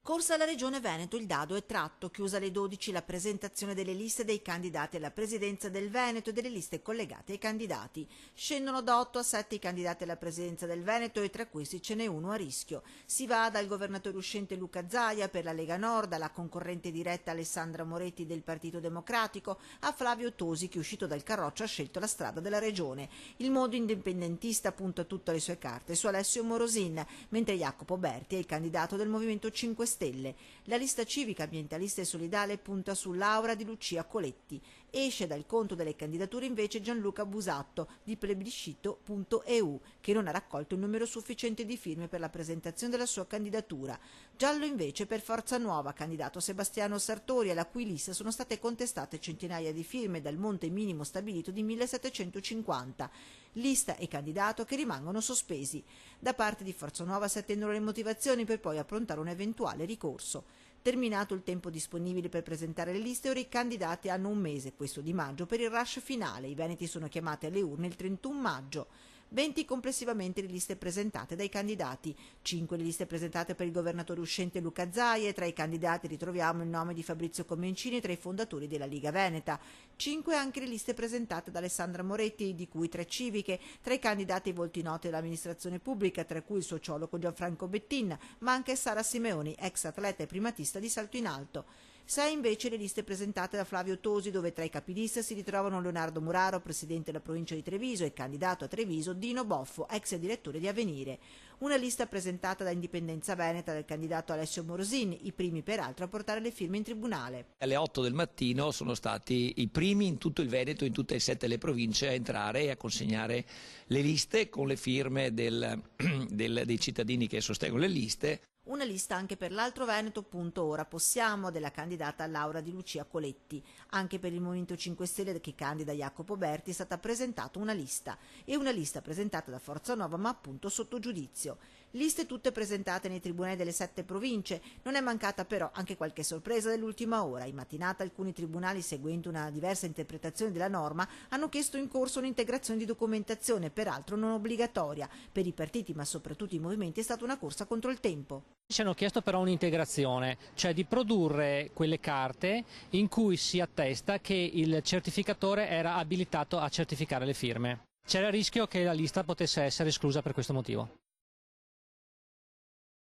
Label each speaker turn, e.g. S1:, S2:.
S1: Corsa alla Regione Veneto, il dado è tratto, chiusa alle 12 la presentazione delle liste dei candidati alla presidenza del Veneto e delle liste collegate ai candidati. Scendono da 8 a 7 i candidati alla presidenza del Veneto e tra questi ce n'è uno a rischio. Si va dal governatore uscente Luca Zaia per la Lega Nord, alla concorrente diretta Alessandra Moretti del Partito Democratico, a Flavio Tosi che uscito dal carroccio ha scelto la strada della Regione. Il mondo indipendentista punta tutte le sue carte su Alessio Morosin, mentre Jacopo Berti è il candidato del Movimento 5 Stelle. La lista civica, ambientalista e solidale punta su Laura di Lucia Coletti. Esce dal conto delle candidature invece Gianluca Busatto di plebiscito.eu, che non ha raccolto un numero sufficiente di firme per la presentazione della sua candidatura. Giallo invece per Forza Nuova, candidato Sebastiano Sartori, alla cui lista sono state contestate centinaia di firme dal monte minimo stabilito di 1750. Lista e candidato che rimangono sospesi. Da parte di Forza Nuova si attendono le motivazioni per poi approntare un eventuale ricorso. Terminato il tempo disponibile per presentare le liste, ora i candidati hanno un mese, questo di maggio, per il rush finale. I veneti sono chiamati alle urne il 31 maggio. 20 complessivamente le liste presentate dai candidati, 5 le liste presentate per il governatore uscente Luca Zaia e tra i candidati ritroviamo il nome di Fabrizio Comencini tra i fondatori della Liga Veneta, 5 anche le liste presentate da Alessandra Moretti, di cui 3 civiche, tra i candidati volti noti dell'amministrazione pubblica, tra cui il sociologo Gianfranco Bettin, ma anche Sara Simeoni, ex atleta e primatista di salto in alto. 6 invece le liste presentate da Flavio Tosi, dove tra i capilista si ritrovano Leonardo Muraro, presidente della provincia di Treviso, e candidato a Treviso Dino Boffo, ex direttore di Avvenire. Una lista presentata da Indipendenza Veneta del candidato Alessio Morosin, i primi peraltro a portare le firme in tribunale.
S2: Alle 8 del mattino sono stati i primi in tutto il Veneto, in tutte e 7 le province, a entrare e a consegnare le liste con le firme dei cittadini che sostengono le liste.
S1: Una lista anche per l'altro Veneto, ora possiamo, della candidata Laura di Lucia Coletti. Anche per il Movimento 5 Stelle che candida Jacopo Berti è stata presentata una lista, e una lista presentata da Forza Nuova ma appunto sotto giudizio. Liste tutte presentate nei tribunali delle 7 province, non è mancata però anche qualche sorpresa dell'ultima ora. In mattinata alcuni tribunali, seguendo una diversa interpretazione della norma, hanno chiesto in corso un'integrazione di documentazione, peraltro non obbligatoria. Per i partiti ma soprattutto i movimenti è stata una corsa contro il tempo.
S3: Ci hanno chiesto però un'integrazione, cioè di produrre quelle carte in cui si attesta che il certificatore era abilitato a certificare le firme. C'era il rischio che la lista potesse essere esclusa per questo motivo.